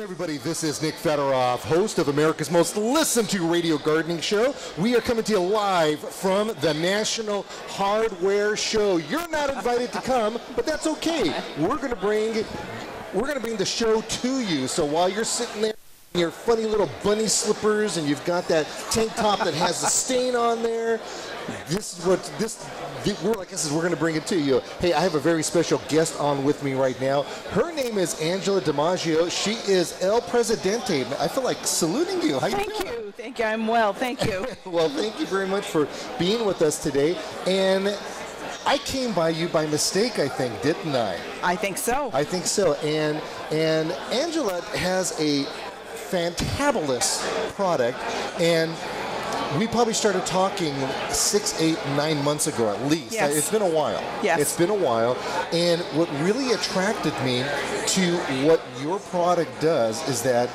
everybody. This is Nick Federoff, host of America's most listened to radio gardening show. We are coming to you live from the National Hardware Show. You're not invited to come, but that's okay. We're going to bring the show to you. So while you're sitting there in your funny little bunny slippers and you've got that tank top that has a stain on there, we're going to bring it to you. Hey, I have a very special guest on with me right now. Her name is Angela DiMaggio. She is El Presidente. I feel like saluting you. How you doing? Thank you. I'm well. Thank you. Well, thank you very much for being with us today. And I came by you by mistake, I think, didn't I? I think so. I think so. And Angela has a fantabulous product, and we probably started talking 6, 8, 9 months ago at least. Yes. It's been a while. Yes. It's been a while. And what really attracted me to what your product does is that,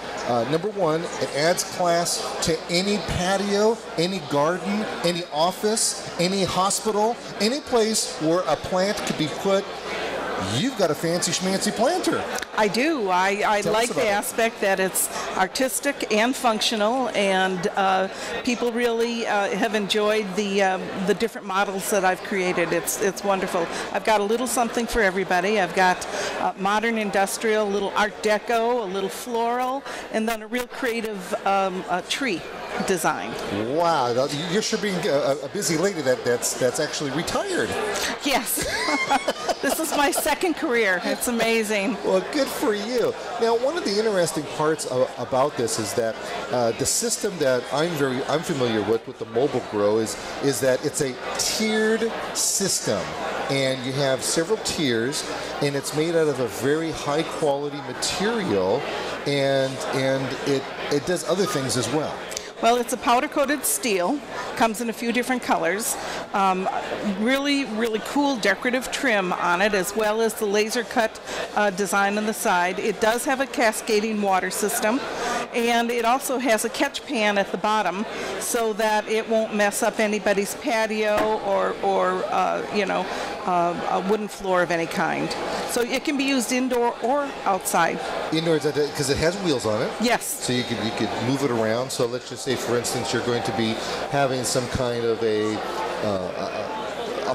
number one, it adds class to any patio, any garden, any office, any hospital, any place where a plant could be put. You've got a fancy schmancy planter. I do. I like the aspect that it's artistic and functional, and people really have enjoyed the different models that I've created. It's wonderful. I've got a little something for everybody. I've got modern industrial, a little art deco, a little floral, and then a real creative tree design. Wow, you're sure being a busy lady that's actually retired. Yes. This is my second career. It's amazing. Well, good for you. Now, one of the interesting parts about this is that the system that I'm familiar with the Mobilegro is that it's a tiered system, and you have several tiers, and it's made out of a very high quality material, and it does other things as well. Well, it's a powder-coated steel, comes in a few different colors, really, really cool decorative trim on it, as well as the laser cut design on the side. It does have a cascading water system, and it also has a catch pan at the bottom so that it won't mess up anybody's patio or a wooden floor of any kind. So it can be used indoor or outside. Indoors, because it has wheels on it. Yes. So you could move it around. So let's just say, for instance, you're going to be having some kind of a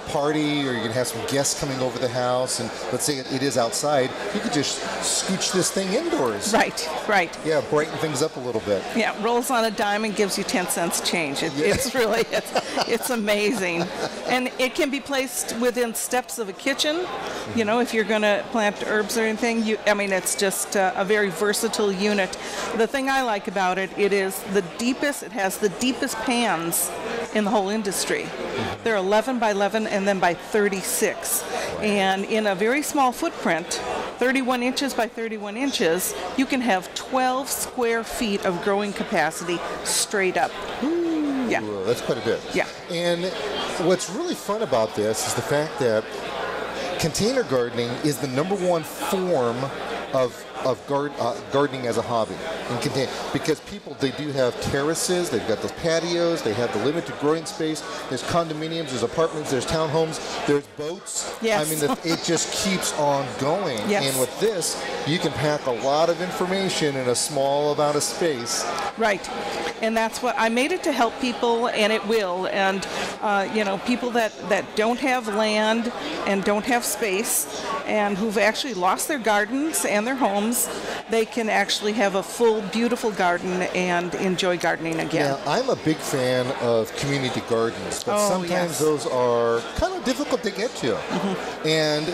party, or you're going to have some guests coming over the house, and let's say it is outside, you could just scooch this thing indoors. Right. Yeah, brighten things up a little bit. Yeah, rolls on a dime and gives you 10 cents change. It's really, it's amazing. And it can be placed within steps of a kitchen. You know, if you're going to plant herbs or anything, it's just a very versatile unit. The thing I like about it, it has the deepest pans in the whole industry. They're 11 by 11 and then by 36. And in a very small footprint, 31 inches by 31 inches, you can have 12 square feet of growing capacity straight up. Ooh, yeah. That's quite a bit. Yeah. And what's really fun about this is the fact that container gardening is the #1 form of gardening as a hobby in container, because people, they do have terraces, they've got those patios, they have the limited growing space, there's condominiums, there's apartments, there's townhomes, there's boats. Yes. I mean, it just keeps on going. Yes. And with this, you can pack a lot of information in a small amount of space. Right. And that's what I made it to help people, and it will. And people that don't have land and don't have space, and who've actually lost their gardens and their homes, they can actually have a full, beautiful garden and enjoy gardening again. Now, I'm a big fan of community gardens, but sometimes those are kind of difficult to get to. Mm-hmm. And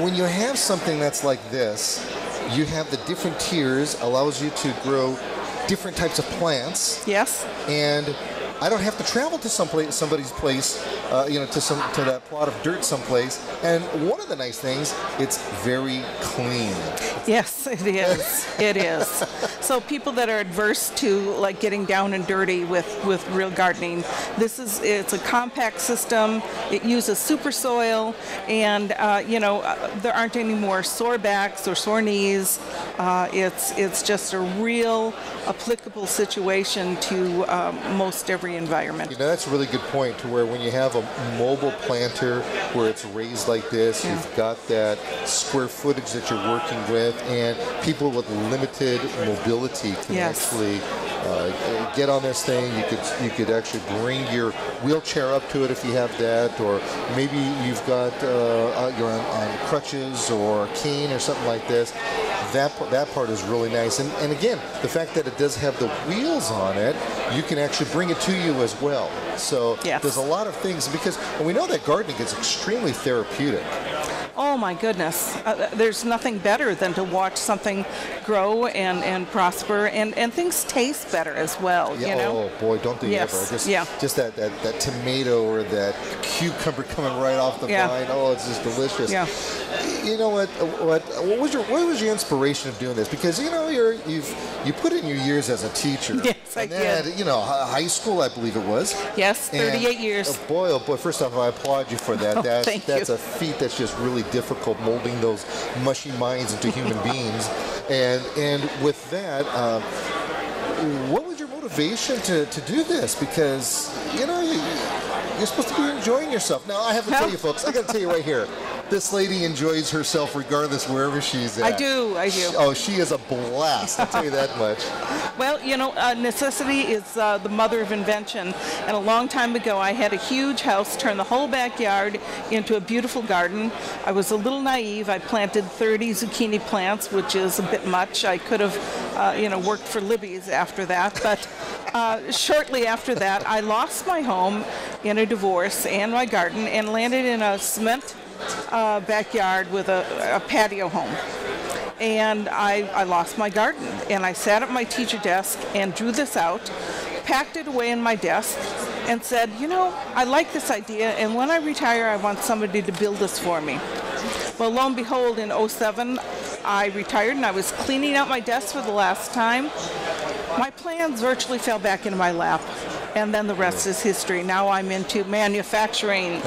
when you have something that's like this, you have the different tiers, allows you to grow different types of plants. Yes. And I don't have to travel to somebody's place, to that plot of dirt someplace. And one of the nice things, it's very clean. Yes, it is. It is. So people that are adverse to like getting down and dirty with real gardening, it's a compact system. It uses super soil, and there aren't any more sore backs or sore knees. It's just a real applicable situation to most every environment. You know, that's a really good point, to where when you have a mobile planter where it's raised like this, you've got that square footage that you're working with, with, and people with limited mobility can actually get on this thing. You could actually bring your wheelchair up to it if you have that, or maybe you've got you're on crutches or a cane or something like this. That part is really nice, and again, the fact that it does have the wheels on it, you can actually bring it to you as well. So there's a lot of things, because we know that gardening is extremely therapeutic. Oh my goodness. There's nothing better than to watch something grow and prosper, and things taste better as well, you know? Oh boy, don't they ever. Just that tomato or that cucumber coming right off the vine. Oh, it's just delicious. Yeah. You know what was your inspiration of doing this? Because you know you put in your years as a teacher. Yes, I did. You know, high school, I believe it was. Yes, 38 years. Oh boy, first off, I applaud you for that. That's a feat that's just really difficult, molding those mushy minds into human beings. And with that, what was your motivation to do this? Because you know you're supposed to be enjoying yourself. Now I have to tell you, folks, I got to tell you right here. This lady enjoys herself regardless wherever she's at. I do. Oh, she is a blast. I'll tell you that much. Well, you know, necessity is the mother of invention. And a long time ago, I had a huge house, turned the whole backyard into a beautiful garden. I was a little naive. I planted 30 zucchini plants, which is a bit much. I could have, worked for Libby's after that. But shortly after that, I lost my home in a divorce and my garden, and landed in a cement backyard with a patio home. And I lost my garden, and I sat at my teacher desk and drew this out, packed it away in my desk, and said, you know, I like this idea, and when I retire, I want somebody to build this for me. Well, lo and behold, in 2007, I retired, and I was cleaning out my desk for the last time. My plans virtually fell back into my lap. And then the rest is history. Now I'm into manufacturing. And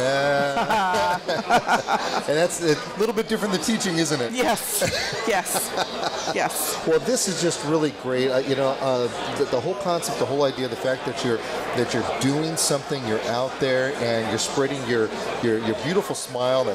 that's a little bit different than teaching, isn't it? Yes. Well, this is just really great. The whole concept, the whole idea, the fact that you're doing something, you're out there, and you're spreading your beautiful smile. You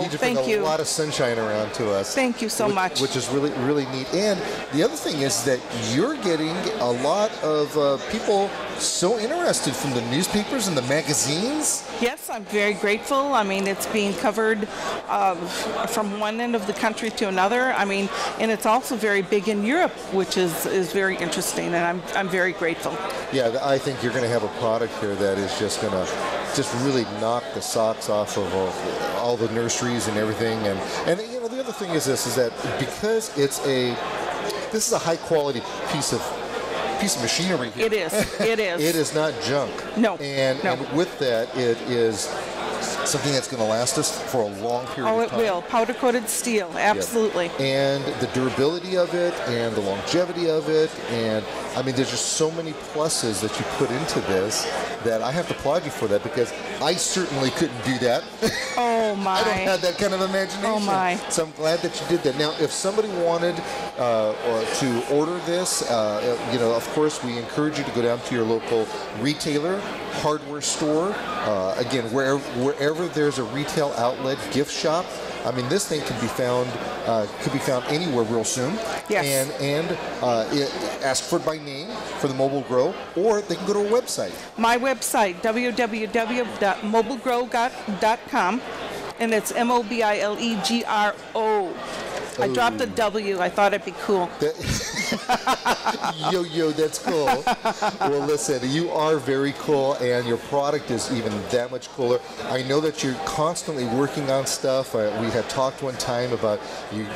just bring a lot of sunshine around to us. Thank you so much. Which is really, really neat. And the other thing is that you're getting a lot of people so interested from the newspapers and the magazines. Yes, I'm very grateful. I mean, it's being covered from one end of the country to another. I mean, and it's also very big in Europe, which is very interesting, and I'm very grateful. Yeah, I think you're going to have a product here that is just going to really knock the socks off of all the nurseries and everything. And you know, the other thing is this, is that because this is a high quality piece of machinery here. It is. It is not junk. No. And with that, it is something that's going to last us for a long period of time. Oh, it will. Powder-coated steel, absolutely. Yep. And the durability of it, and the longevity of it, and I mean, there's just so many pluses that you put into this that I have to applaud you for that, because I certainly couldn't do that. Oh my! I don't have that kind of imagination. Oh my! So I'm glad that you did that. Now, if somebody wanted to order this, of course, we encourage you to go down to your local retailer, hardware store. Again, wherever there's a retail outlet, gift shop. I mean, this thing can be found anywhere real soon. Yes. And ask for it by name for the Mobilegro, or they can go to a website. My website, www.mobilegro.com, and it's Mobilegro. I dropped a W. I thought it'd be cool. Yo, that's cool. Well, listen, you are very cool, and your product is even that much cooler. I know that you're constantly working on stuff. We had talked one time about you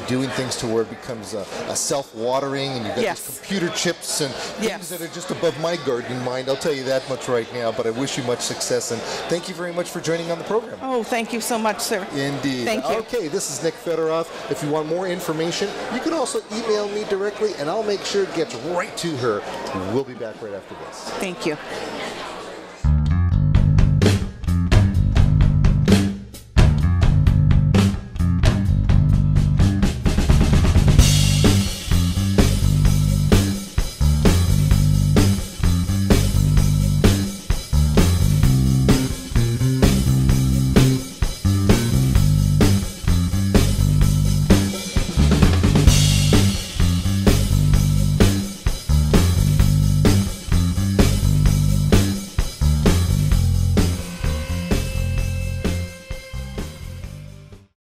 doing things to where it becomes a self-watering, and you've got these computer chips and things that are just above my gardening mind. I'll tell you that much right now, but I wish you much success, and thank you very much for joining on the program. Oh, thank you so much, sir. Indeed. Thank you. Okay, this is Nick Federoff. If you want more information, you can also email me directly, and I'll make sure it gets right to her. We'll be back right after this. Thank you.